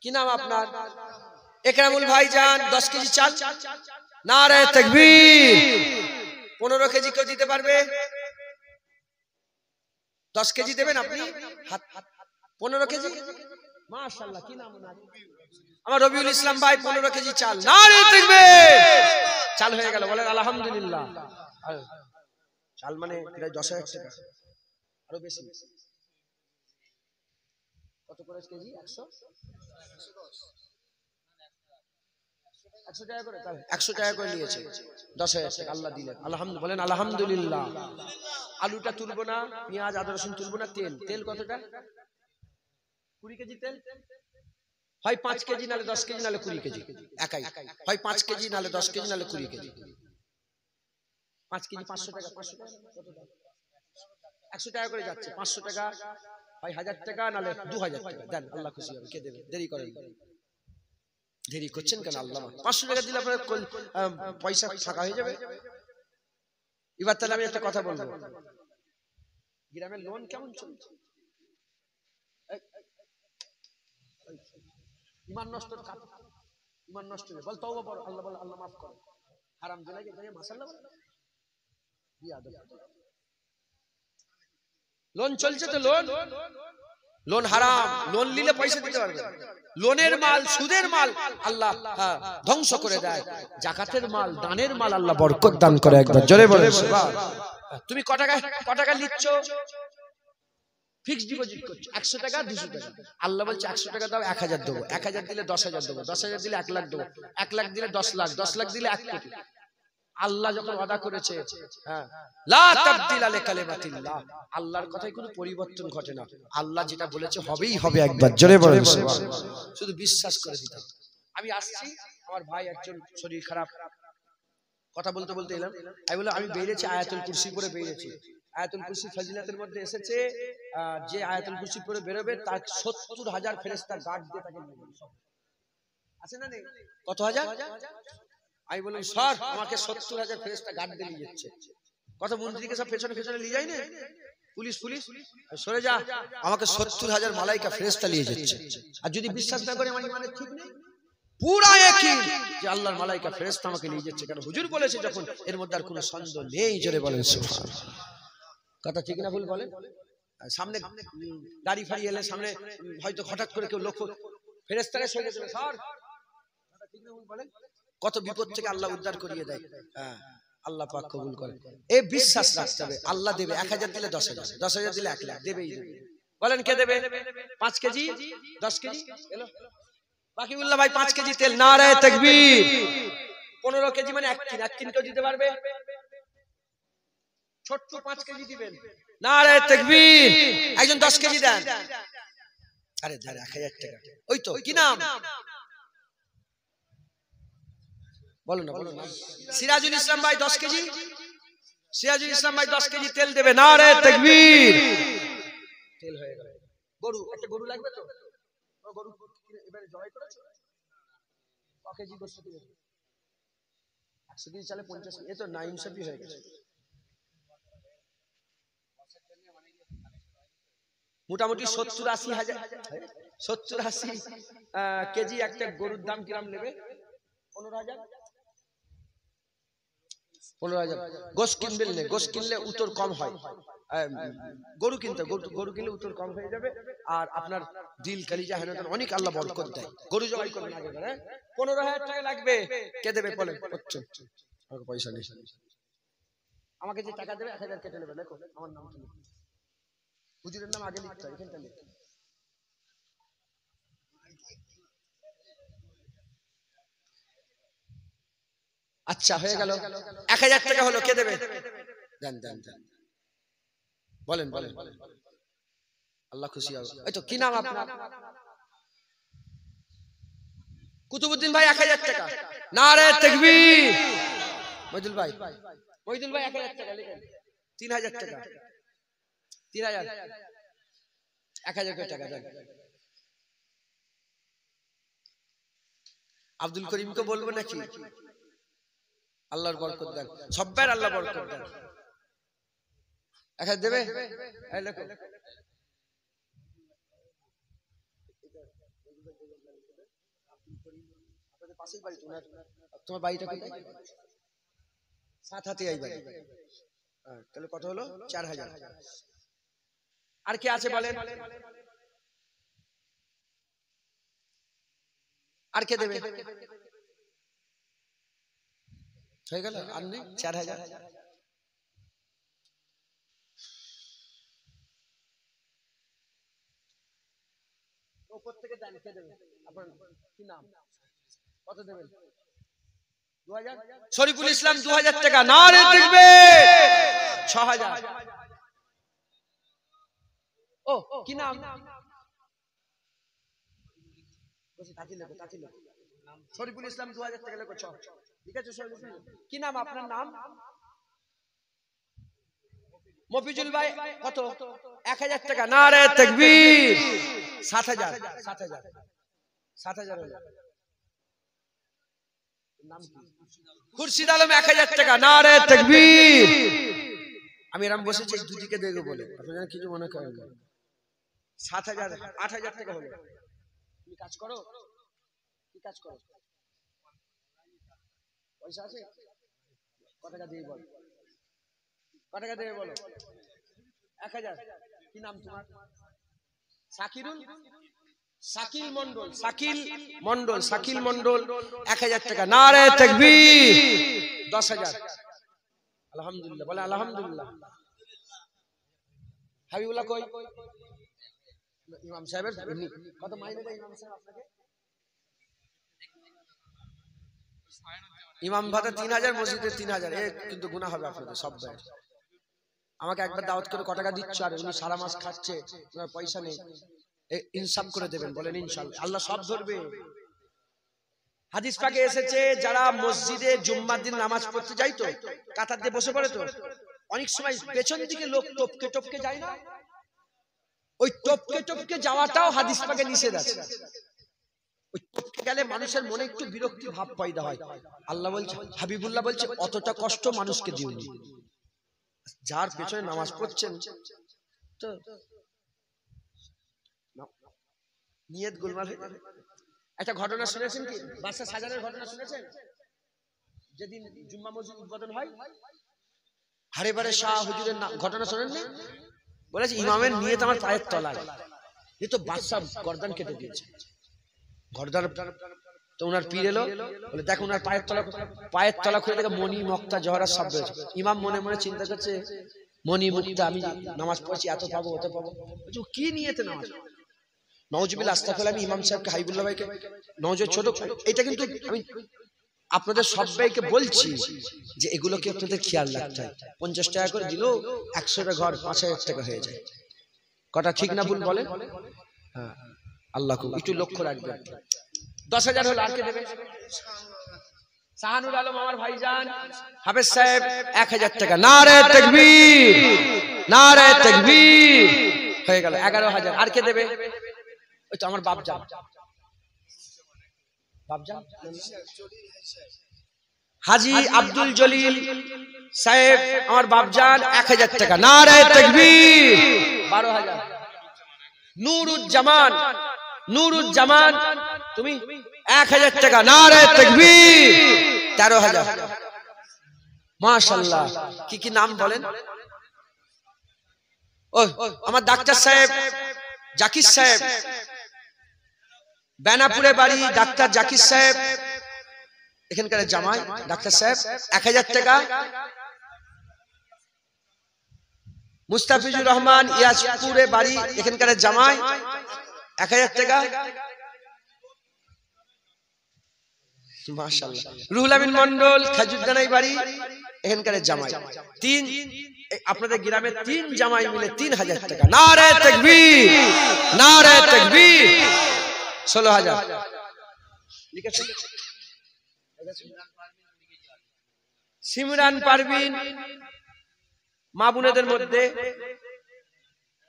কি নাম আপনার? একরামুল ভাইজান 10 কেজি চাল। নারে তাকবীর। 15 কেজি কেউ দিতে পারবে? 10 কেজি দেবেন আপনি? হাত। 15 কেজি? মাশাআল্লাহ। কি নাম আপনার? আমার রবিউল ইসলাম ভাই 15 কেজি চাল। নারে তাকবীর। চাল হয়ে গেল, বলেন আলহামদুলিল্লাহ। চাল মানে প্রায় 10,000 টাকা, আরো বেশি। কত করে কেজি? 100 টাকা করে। 100 টাকা করে নিয়েছে, 10,000 টাকা আল্লাহ দিলেন। আলহামদুলিল্লাহ, বলেন আলহামদুলিল্লাহ। আলুটা তুলবো না, পেঁয়াজ আদা রসুন তুলবো না। তেল, তেল কতটা? 20 কেজি তেল। হয় 5 কেজি নালে 10 কেজি নালে 20 কেজি, একাই। হয় 5 কেজি নালে 10 কেজি নালে 20 কেজি। 5 কেজি 500 টাকা। 500 টাকা কত? 100 টাকা করে যাচ্ছে। 500 টাকা হয় 1000 টাকা নালে 2000 টাকা। দেন, আল্লাহ খুশি হবে। কে দেবে? দেরি করেন, দেরি করছেন কেন? আল্লাহ 500 টাকা দিলে আপনার পয়সা ফাঁকা হয়ে যাবে। এবার তাহলে আমি একটা কথা বলবো, গ্রামের লোন কেমন চলছে? ইমান নষ্ট, ইমান নষ্ট বল, তওবা পড়ো, আল্লাহ বলে আল্লাহ মাফ করে। হারাম জেলাকে গিয়ে মাশাআল্লাহ লোন চলছে তো, লোন হারাম। লোন নিলে পয়সা দিতে পারবে। লোনের মাল, সুদের মাল আল্লাহ ধ্বংস করে দেয়। যাকাতের মাল, দানের মাল আল্লাহ বরকত দান করে। একবার জোরে বলে। তুমি ক টাকা নিচ্ছ? ফিক্সড ডিপোজিট করছো 100 টাকা 200 টাকা। আল্লাহ বলছে 100 টাকা দাও 1000 দেবো, 1000 দিলে 10,000 দেবো, 10,000 দিলে 1 লাখ দেবো, 1 লাখ দিলে 10 লাখ, 10 লাখ দিলে 1 কোটি। আল্লাহ যখন ওয়াদা করেছে, লা তাবদিলা লিকালিমাতিল্লাহ, আল্লাহর কথায় কোনো পরিবর্তন ঘটে না। আল্লাহ যেটা বলেছে হবেই হবে। একবার জোরে বলেন, শুধু বিশ্বাস করে দিতে। আমি আসছি, আমার ভাই একজন শরীর খারাপ, কথা বলতে বলতে এলাম। আমি বললাম আমি বেরিয়েছি, আয়াতুল কুরসি পড়ে বেরিয়েছি। আয়াতুল কুরসি ফজিলতের মধ্যে এসেছে, যে আয়াতুল কুরসি পড়ে বেরোবে তার 70,000 ফেরেশতা গার্ড দিয়ে তাকে নিয়ে যাবে। আছে না নেই? কত হাজার? আমি বললাম স্যার আমাকে 70,000 ফেরেশতা গার্ড দিয়ে নিয়ে যাচ্ছে। কত মন্ত্রীকে সব পেছনে পেছনে নিয়ে যায় না, পুলিশ পুলিশ, সরে যা, আমাকে 70,000 মালাইকা ফেরেশতা নিয়ে যাচ্ছে। আর যদি বিশ্বাস না করে আমার ইমানের ঠিক নেই, পুরা একই যে আল্লাহর মালাইকা ফেরেশতা আমাকে নিয়ে যাচ্ছে। কারণ হুজুর বলেছে যখন, এর মধ্যে আর কোনো সন্দেহ নেই। জোরে বলেন সুবহানাল্লাহ। কথা ঠিক না ভুল বলেন? সামনে গাড়ি ফাড়ি এলে, সামনে হয়তো হঠাৎ করে কেউ লক্ষ্য, ফেরেশতারা সরে যাবে স্যার, কথা ঠিক না ভুল বলেন? কত বিপদ থেকে আল্লাহ উদ্ধার করিয়ে দেয়। হ্যাঁ, আল্লাহ পাক কবুল করে। এই বিশ্বাস রাখতে হবে। আল্লাহ দেবে। 1000 দিলে 10,000, 10,000 দিলে 1 লাখ, দেবেই দেবে। বলেন কে দেবে? 5 কেজি 10 কেজি এলো বাকিউল্লাহ ভাই 5 কেজি তেল। নারে তাকবীর। 15 কেজি মানে 1 কিন কেউ দিতে পারবে? ছোট্ট 5 কেজি দিবেন। নারে তাকবীর। একজন 10 কেজি দেন। আরে দেন 1000 টাকা। ওই তো, কি নাম? বলো না, বলো না। সিরাজুল ইসলাম ভাই 10 কেজি। সিরাজুল ইসলাম ভাই 10 কেজি তেল দেবে। নারে তাকবীর। তেল হয়ে গেল। গরু, একটা গরু লাগবে তো? গরু এবারে জবাই করেছো? ক কেজি গোশত দিবে? 100 চালে 50, এ তো না ইনসাফি হয়ে গেছে। মোটামুটি 70-80 হাজার, 70-80 কেজি একটা গরুর দাম কিরাম নেবে? 15,000। 15,000 গোশ কিনবেন না, গোশ কিনলে উত্তর কম হয়। গরু কিনতে, গরু কিনলে উত্তর কম হয়ে যাবে। আর আপনার দিল কালিজা হেন অনেক আল্লাহ বরকত দেয়। গরু জবাই করবেন আগে, 15,000 টাকা লাগবে। কে দেবে বলেন? আমাকে পয়সা নেই, আমাকে যে টাকা দেবে 1,000 কেটে নেবে। দেখো আমার নাম, হুজুরের নাম আগে লিখতে হয়, এখানটা লিখতে। আচ্ছা হয়ে গেল, 1,000 টাকা হলো। কে দেবে? দেন দেন দেন, বলেন বলেন, আল্লাহ খুশি হবে। এই তো কি নাম আপনার? কুতুবউদ্দিন ভাই 1,000 টাকা। নারে তাকবীর। মইদুল ভাই, মইদুল ভাই 1,000 টাকা লিখেন। 3,000 টাকা, 3,000, 1,000 টাকা দেন। আব্দুল করিমকে বলবো নাকি? আল্লাহর বরকত দেন, সব্বার আল্লাহ বরকত দেন। 1,000 দেবে? এই লেখো। আপনাদের পাশেই বাড়ি, তোমার বাড়িটা কোথায়? 7 হাতে এই বাড়ি। তাহলে কত হলো? 4,000। আর কে আছে বলেন? আর কে দেবে? হয়ে গেল, আর নেই? 4,000। উপর থেকে দেন, কে দেবে? আপনার কি নাম? কত দেবেন? 2,000। শরীফুল ইসলাম 2,000 টাকা। নারে তাকবীর। 6,000। ও কি নাম? শরীফুল ইসলাম 2,000 টাকা লেখো। ঠিক আছে শরীফুল ইসলাম। কি নাম আপনার? নাম মফিজুল ভাই। কত? 1,000 টাকা। নারে তাকবীর। 7,000, 7,000, 7,000 হলো। নাম কি? খুরশিদ আলম 1,000 টাকা। নারে তাকবীর। আমি এরকম বসেছি দুদিকে দেখে বলে, আপনারা কিছু মনে করেন না। 7,000, 8,000 টাকা হলো। তুমি কাজ করো? কি কাজ করো? পয়সা আছে? কত টাকা দিয়ে বলো? কত টাকা দিয়ে বলো? 1,000। কি নাম তোমার? শাকিরুল, শাকিল মন্ডল, শাকিল মন্ডল, শাকিল মন্ডল 1,000 টাকা। নারে তাকবীর। 10,000। আলহামদুলিল্লাহ, বলে আলহামদুলিল্লাহ। হাবিবুল্লাহ কই? ইমাম সাহেবের কত মাইনে দেয় ইমাম সাহেব আপনাকে? ইমাম ভাতা 3,000, মসজিদে 3,000। এ কিন্তু গুনাহ হবে আপনাদের সব ভাই। আমাকে একবার দাওয়াত করে কত টাকা দিচ্ছ, আর উনি সারা মাস খাচ্ছে, ওনার পয়সা নেই। ইনসাফ করে দেবেন, বলেন ইনশাআল্লাহ, আল্লাহ সব ধরবে। হাদিস পাকে এসেছে, যারা মসজিদে জুম্মার দিন নামাজ পড়তে যায় তো কাতার দিয়ে বসে পড়ে, তো অনেক সময় পেছন দিকে লোক টপকে টপকে যায় না? ওই টপকে টপকে যাওয়াটাও হাদিস পাকে নিষেধ আছে। ওই টপকে গেলে মানুষের মনে একটু বিরক্তি ভাব পয়দা হয়। আল্লাহ বলছে, হাবিবুল্লাহ বলছে, অতটা কষ্ট মানুষকে দিওনি। যার পেছনে নামাজ পড়ছেন তো নিয়ত গোলমাল হয়ে যাবে। একটা ঘটনা শুনেছেন কি? বাদশা সাজানের ঘটনা শুনেছেন? যেদিন জুম্মা মসজিদ উদ্বোধন হয়, হারে বারে শাহ হুজুরের ঘটনা শোনেননি? বলেছে ইমামের নিয়ত আমার পায়ের তলায়। এ তো বাদশা গর্দান কেটে দিয়েছে। গর্দান তো ওনার পীর এলো, বলে দেখো ওনার পায়ের তলা খুলে দেখে মনি মক্তা জহরাত সব রয়েছে। ইমাম মনে মনে চিন্তা করছে, মনি মুক্তা, আমি নামাজ পড়ছি, এত পাবো ওতে পাবো। কি নিয়েতে নামাজ? নওয়াজবিল্লাহ আস্তাগফিরুল্লাহ। আমি ইমাম সাহেবকে, হাবিবুল্লাহ ভাইকে, নওয়াজ ছোট, এটা কিন্তু আমি আপনাদের সবাইকে বলছি যে এগুলোকে আপনাদের খেয়াল রাখতে হয়। 50 টাকা করে দিল, 100টা ঘর 5,000 টাকা হয়ে যায়। কটা ঠিক না ভুল বলেন? হ্যাঁ, আল্লাহ একটু লক্ষ্য রাখবেন। 10,000 হলো। আর কে দেবে? শাহানুর আলম আমার ভাইজান হাফেজ সাহেব 1,000 টাকা। নারে তাকবীর, নারে তাকবীর। হয়ে গেল 11,000। আর কে দেবে? ওই তো আমার বাপজান, বাপজান হাজী আব্দুল জলিল সাহেব আমার বাপজান 1000 টাকা। নারে তাকবীর। 12000। নুরুজ্জামান তুমি 1000 টাকা। নারে তাকবীর। 13000। মাশাআল্লাহ। কি নাম বলেন? ও আমার ডাক্তার সাহেব জাকির সাহেব, বেনাপুরে বাড়ি, ডাক্তার জাকির সাহেব এখানকার জামাই। ডাক্তার সাহেব 1000 টাকা। মুস্তাফিজুর রহমান ইয়াসপুরে বাড়ি, এখানকার জামাই 1000 টাকা। মাশাআল্লাহ। রুহুল আমিন মন্ডল খাজুদ্দানাই বাড়ি, এখানকার জামাই। আপনাদের গ্রামে 3 জামাই মিলে 3000 টাকা। নারে তাকবীর, নারে তাকবীর। 16000 লিখেছেন। সিমরান পারভিন মা বোনেদের মধ্যে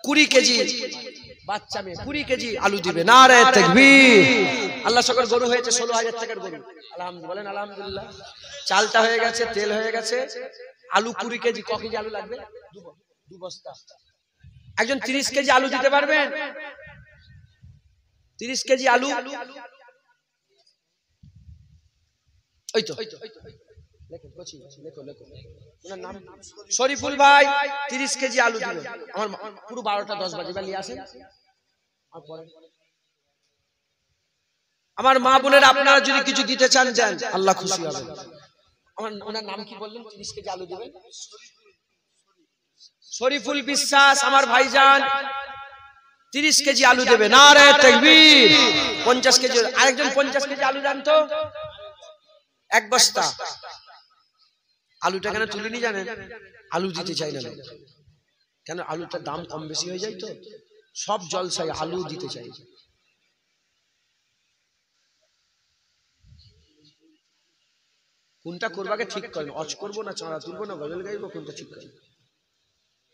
20 কেজি বাচ্চা মেয়ে 20 কেজি আলু দিবে। নারে তাকবীর। আল্লাহ সকল গরু হয়েছে 16000 টাকার গরু। আলহামদুলিল্লাহ বলেন আলহামদুলিল্লাহ। চালটা হয়ে গেছে, তেল হয়ে গেছে, আলু 20 কেজি। ক কেজি আলু লাগবে? 2 বস্তা। একজন 30 কেজি আলু দিতে পারবেন? 30 কেজি আলু। ওই তো নাম শরীফুল ভাই 30 কেজি আলু দিবেন। আমার পুরো 12টা 10 বাজে নিয়ে আসেন। আমার মা বোনের আপনারা যদি কিছু দিতে চান দেন, আল্লাহ খুশি হবেন। আমার ওনার নাম কি বললেন? 30 কেজি আলু দিবেন। শরীফুল বিশ্বাস আমার ভাইজান 30 কেজি আলু দেবে। নারে তাকবীর। 50 কেজি। আরেকজন 50 কেজি আলু দেন তো। 1 বস্তা। আলুটা কেন তুলিনি জানেন? আলু দিতে চাই না। কেন? আলুটার দাম কম বেশি হয়ে যায় তো, সব জলসায় আলু দিতে চাই। কোনটা করবাকে ঠিক করেন। অজ করবো না, চাঁড়া তুলবো না, গজল গাইবো, কোনটা ঠিক করেন?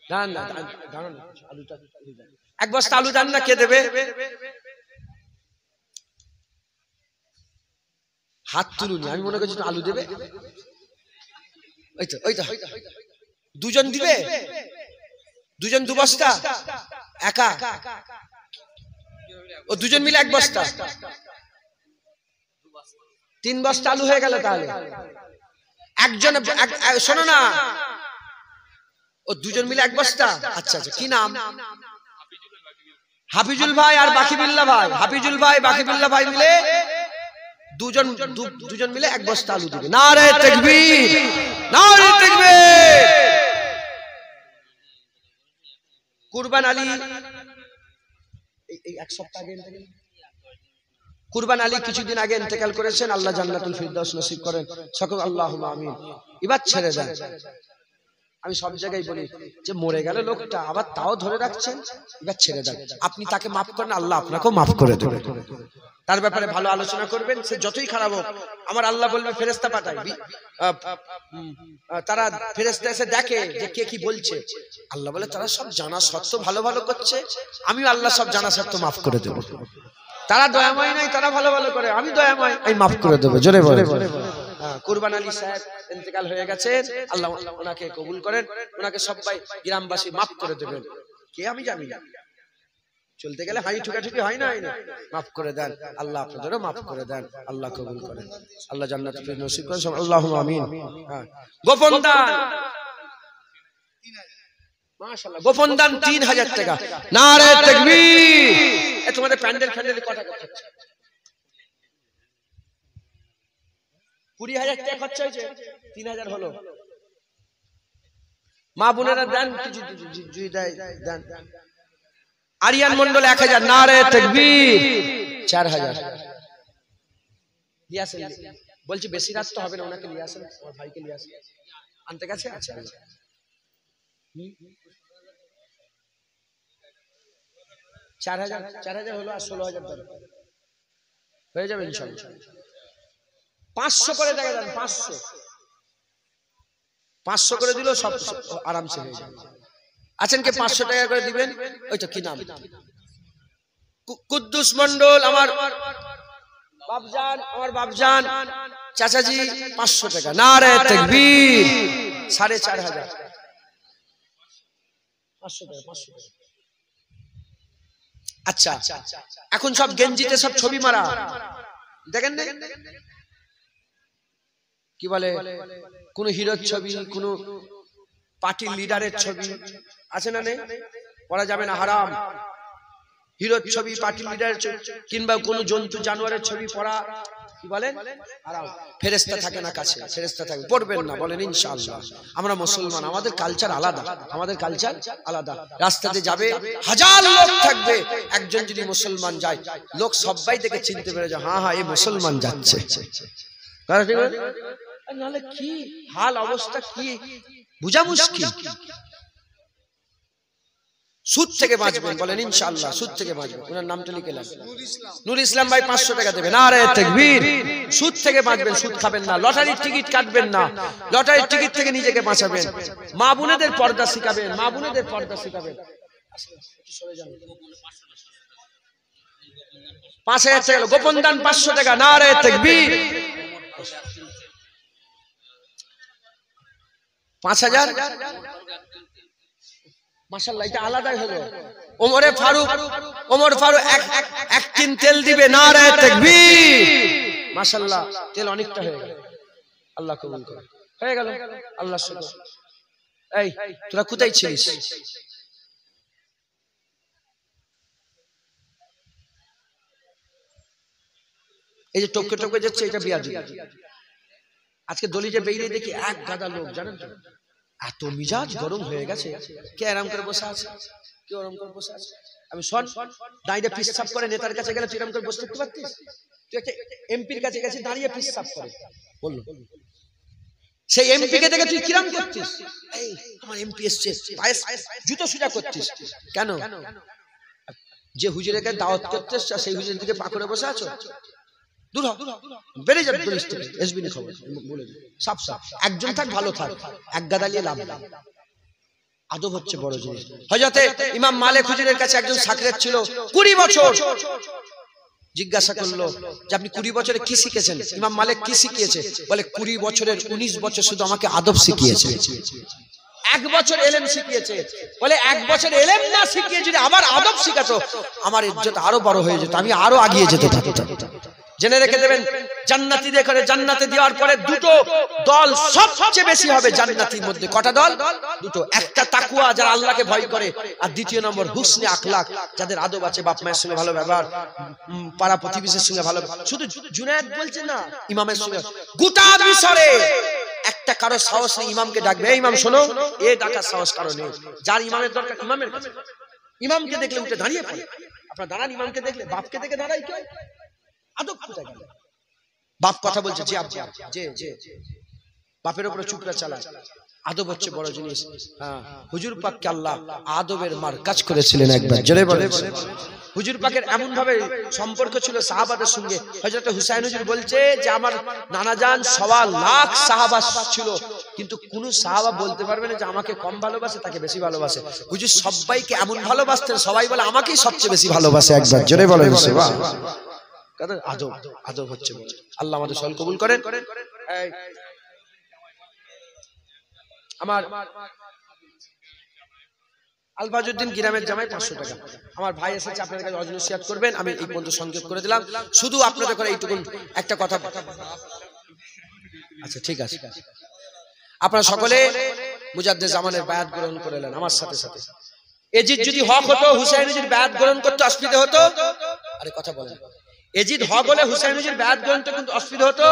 দাঁড়ান না, দাঁড়ান। আলুটা 1 বস্তা আলু দেন না। কে দেবে? হাত তুলুন। আমি মনে করছি আলু দেবে। ওই তো 2 জন দিবে। 2 জন 2 বস্তা। একা ও 2 জন মিলে 1 বস্তা। 3 বস্তা আলু হয়ে গেল। তাহলে একজন শোনো না, ও 2 জন মিলে 1 বস্তা। আচ্ছা আচ্ছা, কি নাম? হাফিজুল ভাই আর বাকিবুল্লাহ ভাই। হাফিজুল ভাই বাকিবুল্লাহ ভাই মিলে 2 জন মিলে 1 বস্তা আলু দিবে। নারে তাকবীর, নারে তাকবীর। কুরবান আলী এই 1 সপ্তাহ আগে কুরবান আলী কিছুদিন আগে ইন্তেকাল করেছেন। আল্লাহ জান্নাতুল ফিরদাউস নসিব করেন সকল। আল্লাহুম্মা আমিন। এবার ছেড়ে দেন। আমি সব জায়গায় বলি যে মরে গেল লোকটা, আবার তাও ধরে রাখছেন। এবার ছেড়ে দেন। আপনি তাকে মাফ করেন, আল্লাহ আপনাকেও মাফ করে দেবে। তার ব্যাপারে ভালো আলোচনা করবেন। সে যতই খারাপ হোক, আমার আল্লাহ বলবে ফেরেশতা পাঠাই। তারা ফেরেশতা এসে দেখে যে কে কি বলছে। আল্লাহ বলে তারা সব জানা সত্ত্বেও ভালো ভালো করছে, আমি আল্লাহ সব জানা সত্ত্বেও মাফ করে দেব। তারা দয়াময় নাই, তারা ভালো ভালো করে, আমি দয়াময়, আমি মাফ করে দেবো। জোরে বলে। কুরবান আলী সাহেব ইন্তেকাল হয়ে গেছে। আল্লাহ ওনাকে কবুল করেন। ওনাকে সবাই গ্রামবাসী মাফ করে দেবেন। কে? আমি জানি না। চলতে গেলে হাই ঠুকাঠুকি হয় না। মাফ করে দেন আল্লাহ, আপনাদেরও মাফ করে দেন। আল্লাহ কবুল করেন। আল্লাহ জান্নাতুল ফিরদাউস নসিব করেন। আল্লাহুম্মা আমিন। গোপন দান। মাশাআল্লাহ। গোপন দান 3000 টাকা। নারে তাকবীর। তোমাদের প্যান্ডেল কটা করছে? 20000 টাকা খরচ হয়েছে, 3000 হলো। মা বোনেরা দেন কিছু দেন। আরিয়ান মন্ডল 1000। নারে তাকবীর। 4000 নিয়ে আসেন। বলছি বেশি রাত তো হবে না, ওনাকে নিয়ে আসেন, আমার ভাইকে নিয়ে আসেন। আনতে গেছে? আচ্ছা 4000 হলো, আর 16000 দরকার হয়ে যাবে ইনশাআল্লাহ। 500 করে টাকা দেন। 500 করে দিলেও সব আরামসে হয়ে যাবে। আছেন কে 500 টাকা করে দিবেন? ওই তো কি নাম? কুদ্দুস মন্ডল আমার বাপজান চাচাজি 500 টাকা, নারে তাকবীর। 4500, 500 টাকা, 500 টাকা। আচ্ছা, এখন সব গেঞ্জিতে সব ছবি মারা, দেখেন না কি বলে, কোন হিরোর ছবি, কোন পার্টির লিডারের ছবি আছে না? নেই, পড়া যাবে না, হারাম। হিরোর ছবি, পার্টির লিডারের ছবি কিংবা কোন জন্তু জানোয়ারের ছবি পড়া কি বলেন? হারাম। ফেরেশতা থাকে না কাছে, ফেরেশতা থাকে, পড়বেন না, বলেন ইনশাআল্লাহ। আমরা মুসলমান, আমাদের কালচার আলাদা, আমাদের কালচার আলাদা। রাস্তাতে যাবে, হাজার লোক থাকবে, একজন যদি মুসলমান যায়, লোক সবাই দেখে চিনতে পেরে যায়, হ্যাঁ হ্যাঁ এই মুসলমান যাচ্ছে। নাহলে কি হাল অবস্থা, কি বুঝা মুশকিল। সুদ থেকে বাঁচবেন, বলেন ইনশাআল্লাহ, সুদ থেকে বাঁচবেন। ওনার নামটা লিখে লাগবে, নূর ইসলাম ভাই 500 টাকা দেবেন, নারে তাকবীর। সুদ থেকে বাঁচবেন, সুদ খাবেন না, লটারির টিকিট কাটবেন না, লটারির টিকিট থেকে নিজেকে বাঁচাবেন, মা বোনেদের পর্দা শিখাবেন, মা বোনেদের পর্দা শিখাবেন। 5000 টাকা গোপন দান, 500 টাকা, নারে তাকবীর। 5000, মাশাআল্লাহ, এটা আলাদাই হলো। ওমর ফারুক এক টিন তেল দিবে, নারে তাকবীর। মাশাআল্লাহ, তেল অনেকটা হয়ে গেল, আল্লাহ কবুল করে, হয়ে গেল, আল্লাহ শুকর। এই তোরা কোথায় ছিলিস? এই যে টপকে টপকে যাচ্ছে, এটা বিয়াদি। আজকে দলিজে বেরিয়ে দেখি এক গাদা লোক, জানেন তো, এত মিজাজ গরম হয়ে গেছে, কে আরাম করে বসে আছে, কে আরাম করে বসে আছে। আমি শোন, দাঁড়িয়ে পিসাব করে নেতার কাছে গেলে তুই আরাম করে বসে থাকতে পারতিস? তুই একটা এমপির কাছে গেছিস, দাঁড়িয়ে পিসাব করে, বললো সেই এমপি কে দেখে তুই কিরাম করছিস? এই আমার এমপি এসছে, জুতো সোজা করছিস কেন? যে হুজুরের কাছে দাওয়াত করছিস, সেই হুজুরের দিকে পা করে বসে আছো, দূর হ, বেরিয়ে যাবে, এসবি না খবর, বলে দিই সাফ সাফ। একজন থাক, ভালো থাক, এক গাদা নিয়ে লাভ না। আদব হচ্ছে বড় জিনিস। হযরতে ইমাম মালিক হুজুরের কাছে একজন সাকরেত ছিল 20 বছর। জিজ্ঞাসা করলো যে আপনি 20 বছরে কি শিখেছেন? ইমাম মালিক কি শিখিয়েছে? বলে 20 বছরের 19 বছর শুধু আমাকে আদব শিখিয়েছে, 1 বছর ইলম শিখিয়েছে। বলে 1 বছর ইলম না শিখিয়ে যদি আবার আদব শিখাতো, আমার ইজ্জত আরো বড় হয়ে যেত, আমি আরো এগিয়ে যেতে পারতাম। জেনে রেখে দেবেন, জান্নাতীদের করে জান্নাতে দেওয়ার পরে দুটো দল সবচেয়ে বেশি হবে জান্নাতীর মধ্যে। কটা দল? দুটো। একটা তাকওয়া, যারা আল্লাহকে ভয় করে, আর দ্বিতীয় নম্বর হুসনে আখলাক, যাদের আদব আছে, বাপ মায়ের সঙ্গে ভালো ব্যবহার, পাড়া প্রতিবেশীর সঙ্গে ভালো। শুধু জুনায়েদ বলছে না, ইমামের সঙ্গে গোটা মিশরে একটা কারো সাহস নেই ইমামকে ডাকবে, এই ইমাম শোনো, এই ডাকার সাহস কারো নেই। যার ইমামের দরকার, ইমামের কাছে। ইমামকে দেখলে উঠে দাঁড়িয়ে পড়ে। আপনারা দাঁড়ান, ইমামকে দেখলে, বাপকে দেখে দাঁড়াই কেউ? আদব কোথায় গেল? বাপ কথা বলছে, জি আব্বা, যে বাপের উপরে চুপড়া চালায়। আদব হচ্ছে বড় জিনিস। হ্যাঁ, হুজুর পাককে আল্লাহ আদবের মারকাজ করেছিলেন একবার, জোরে বলেন। হুজুর পাকের এমন ভাবে সম্পর্ক ছিল সাহাবাদের সঙ্গে। হযরত হুসাইন হুজুর বলছে যে আমার নানাজান 1.25 লাখ সাহাবা ছিল, কিন্তু কোন সাহাবা বলতে পারবে না যে আমাকে কম ভালোবাসে, তাকে বেশি ভালোবাসে। হুজুর সবাইকে এমন ভালোবাসতেন, সবাই বলে আমাকেই সবচেয়ে বেশি ভালোবাসে, একবার জোরে বলেন সুবহানাল্লাহ। আদব, আদব হচ্ছে বড়। আল্লাহ আমাদের সকল কবুল করেন। আমার আলফাজউদ্দিন গ্রামের জামাই 500 টাকা। আমার ভাই এসেছে, আপনাদের কাছে ওয়াজ নসিহত করবেন, আমি এই পর্যন্ত সংক্ষেপ করে দিলাম। শুধু আপনাদের করে এইটুকু একটা কথা। আচ্ছা ঠিক আছে, আপনারা সকলে মুজাদ্দেদ জামানের বায়াত গ্রহণ করলেন আমার সাথে সাথে। এজিদ যদি হক হতো, হুসাইন হুজুর বায়াত গ্রহণ করতে অসুবিধা হতো? আরে কথা বলেন। এজিদ হক হলে হুসাইন হুজুর বায়াত গ্রহণ করতে কিন্তু অসুবিধা হতো?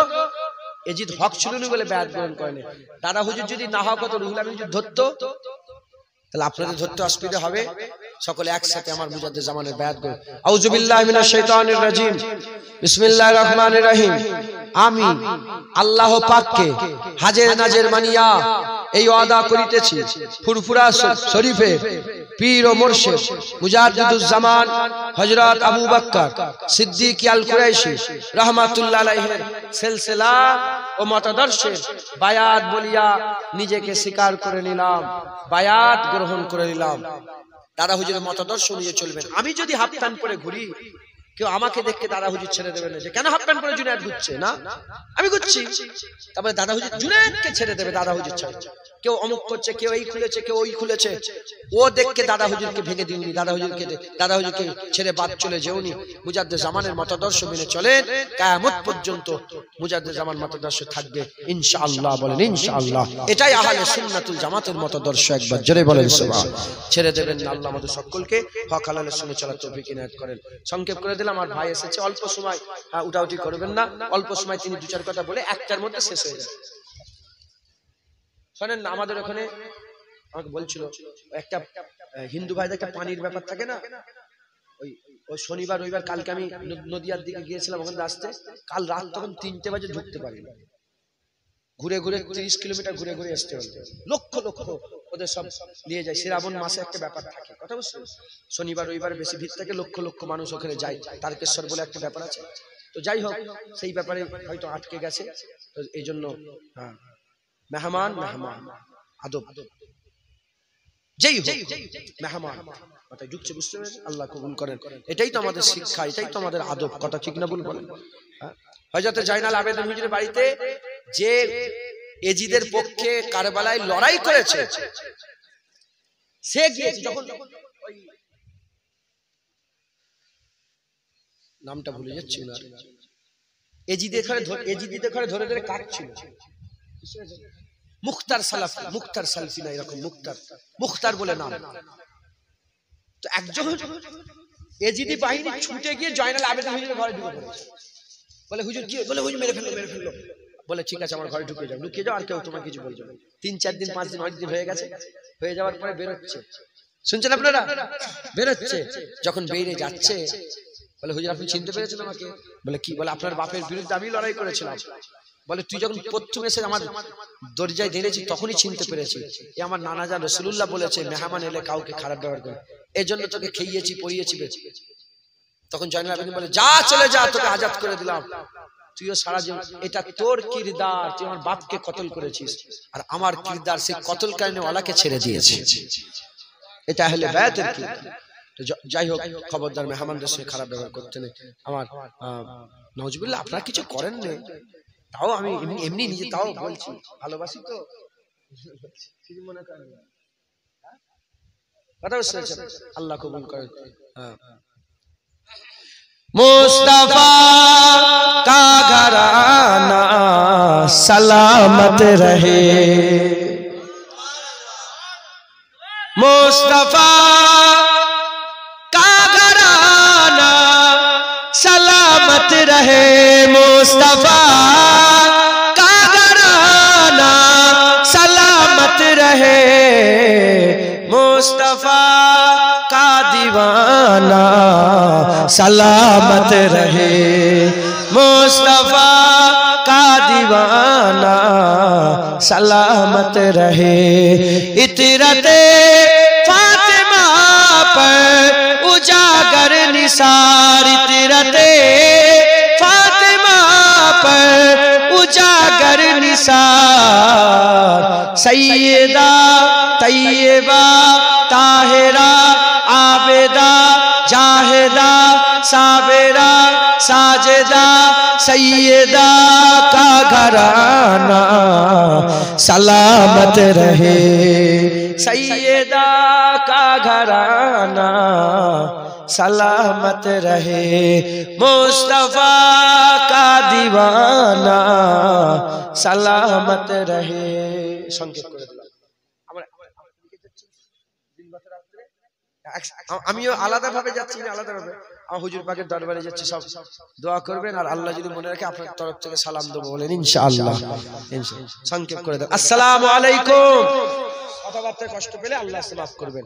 এজিদ হক ছিল না বলে বায়াত গ্রহণ করেনি। দাদা হুজুর যদি না হক হতো, রুহুল আমিন হুজুর ধরতো, তাহলে আপনাদের ধরতে অসুবিধা হবে। সকলে একসাথে আমার মুজাদ্দেদ জামানের বায়াত করুন। আউযু বিল্লাহি মিনাশ শাইতানির রাজিম, বিসমিল্লাহির রহমানির রহিম। আমি আল্লাহ পাককে হাজের নাজের মানিয়া এই ওয়াদা করিতেছি, ফুরফুরা শরীফে পীর ও মুর্শিদ মুজাদ্দিদুজ জামান হযরত আবু বকর সিদ্দিক আল কুরাইশি রাহমাতুল্লাহ আলাইহির সিলসিলা ও মতাদর্শে বায়াত বলিয়া নিজেকে স্বীকার করে নিলাম, বায়াত গ্রহণ করে নিলাম। দাদা হুজুরের মতাদর্শ নিয়ে চলবেন। আমি যদি হাফ প্যান্ট পরে ঘুরি, কেউ আমাকে দেখে দাদা হুজুর ছেড়ে দেবে না, যে কেন হাফ প্যান্ট পরে জুনায়েদ ঘুরছে, না আমি ঘুরছি, তারপরে দাদা হুজুর জুনায়েদকে ছেড়ে দেবে, দাদা হুজুর ছেড়ে। কেউ অমুক করছে, কেউ এই খুলেছে, কেউ ওই খুলেছে, ও দেখকে দাদা হুজুরকে ভেঙে দিউনি, দাদা হুজুরকে ছেড়ে বাদ চলে যেওনি। মুজাদ্দেদ জামানের মতাদর্শ মেনে চলেন, কিয়ামত পর্যন্ত মুজাদ্দেদ জামান মতাদর্শ থাকবে ইনশাআল্লাহ। বলেন ইনশাআল্লাহ। এটাই আহলে সুন্নাতুল জামাতের মতাদর্শ। একবার জোরে বলেন সুবহানাল্লাহ। ছেড়ে দেবেন না। আল্লাহ আমাদের সকলকে হক হালালের সঙ্গে চলার তৌফিক ইনায়াত করেন। সংক্ষেপ করে দিলাম, আমার ভাই এসেছে, অল্প সময় উঠাউঠি করবেন না, অল্প সময় তিনি দু চার কথা বলে একটার মধ্যে শেষ হয়ে যাবে। শোনেন না, আমাদের ওখানে আমাকে বলছিল একটা হিন্দু ভাইদের একটা পানির ব্যাপার থাকে না, ওই শনিবার রবিবার, কালকে আমি নদিয়ার দিকে গিয়েছিলাম, ওখানে আসতে কাল রাত তখন 3টে বাজে ঢুকতে পারি, ঘুরে ঘুরে 30 কিলোমিটার ঘুরে ঘুরে আসতে হবে। লক্ষ লক্ষ ওদের সব নিয়ে যায়। শ্রাবণ মাসে একটা ব্যাপার থাকে, কথা বুঝছো, শনিবার রবিবার বেশি ভিড় থাকে, লক্ষ লক্ষ মানুষ ওখানে যায়। তারকেশ্বর বলে একটা ব্যাপার আছে। তো যাই হোক, সেই ব্যাপারে হয়তো আটকে গেছে, তো এই জন্য মেহমান আদব, যেই হোক মেহমান মাথায় ঢুকছে, বুঝতে পেরেছেন? আল্লাহ কবুল করেন। এটাই তো আমাদের শিক্ষা, এটাই তো আমাদের আদব, কথা ঠিক না ভুল বলেন? হযরত জাইনাল আবেদিন হুজুরের বাড়িতে যে এজিদের পক্ষে কারবালায় লড়াই করেছে, সে গিয়েছে, যখন নামটা ভুলে যাচ্ছি না, এজিদের ঘরে ধরে ধরে কাটছিল, মুখতার সালাফি, মুখতার সালফি না, এরকম মুখতার বলে নাম। তো একজন এজিদি বাহিনী ছুটে গিয়ে জয়নাল আবেদিন হুজুরের ঘরে ঢুকে পড়েছে। বলে হুজুর কি? বলে হুজুর মেরে ফেললো। বলে ঠিক আছে, আমার ঘরে ঢুকে যাও, লুকিয়ে যাও, আর কেউ তোমার কিছু বলবে না। 3-4 দিন 5 দিন 8 দিন হয়ে গেছে, হয়ে যাওয়ার পরে বেরোচ্ছে, শুনছেন আপনারা? বেরোচ্ছে, যখন বেরিয়ে যাচ্ছে বলে হুজুর আপনি চিনতে পেরেছেন আমাকে? বলে কি? বলে আপনার বাপের বিরুদ্ধে আমি লড়াই করেছিলাম। বলে তুই যখন প্রথম এসে আমার দরজায় ধরেছি তখনই চিনতে পেরেছি, এ আমার নানা জান রাসূলুল্লাহ বলেছে মেহমান এলে কাউকে খারাপ ব্যবহার করে, এই জন্য তোকে খেয়েছি পরিয়েছি। তখন জয়নাল আবেদিন বলে যা, চলে যা, তোকে আজাদ করে দিলাম, তুইও সারা জীবন, এটা তোর কিরদার, তুই আমার বাপকে কতল করেছিস, আর আমার কিরদার সেই কতল কারণে ওয়ালাকে ছেড়ে দিয়েছে। এটা আহলে বায়াতের কিরদার। যাই হোক, খবরদার মেহমানদের সঙ্গে খারাপ ব্যবহার করতে নেই। আমার নাউজুবিল্লাহ, আপনারা কিছু করেন না, তাও আমি এমনি নিজে তাও বলছি, ভালোবাসি তো, কিছু মনে করেন না, কথা বুঝতে পেরেছেন? আল্লাহ কবুল করেন। मुस्तफा का घराना सलामत रहे, मुस्तफा का घराना सलामत रहे, मुस्तफा का घराना सलामत रहे, मुस्तफा का दीवाना सलामत रहे, मुस्तफा का दीवाना सलामत रहे। इतरते फातिमा पर उजागर निसार, इतरते फातिमा पर उजागर निसार, सैयदा तैयबा ताहिरा आबेदा जाहिदा साबिरा साजिदा सैयदा का घराना सलामत रहे, सैयदा का घराना सलामत रहे, मुस्तफा का दीवाना सलामत रहे। संकेत করে দিলাম। আমিও আলাদা ভাবে যাচ্ছি না, আলাদা ভাবে আমার হুজুর পাকের দরবারে যাচ্ছি, সব দোয়া করবেন, আর আল্লাহ যদি মনে রাখে আপনার তরফ থেকে সালাম দেবো, বলেন ইনশাআল্লাহ। সংক্ষেপ করে দেন, আসসালামু আলাইকুম। কথাবার্তায় কষ্ট পেলে আল্লাহ মাফ করবেন।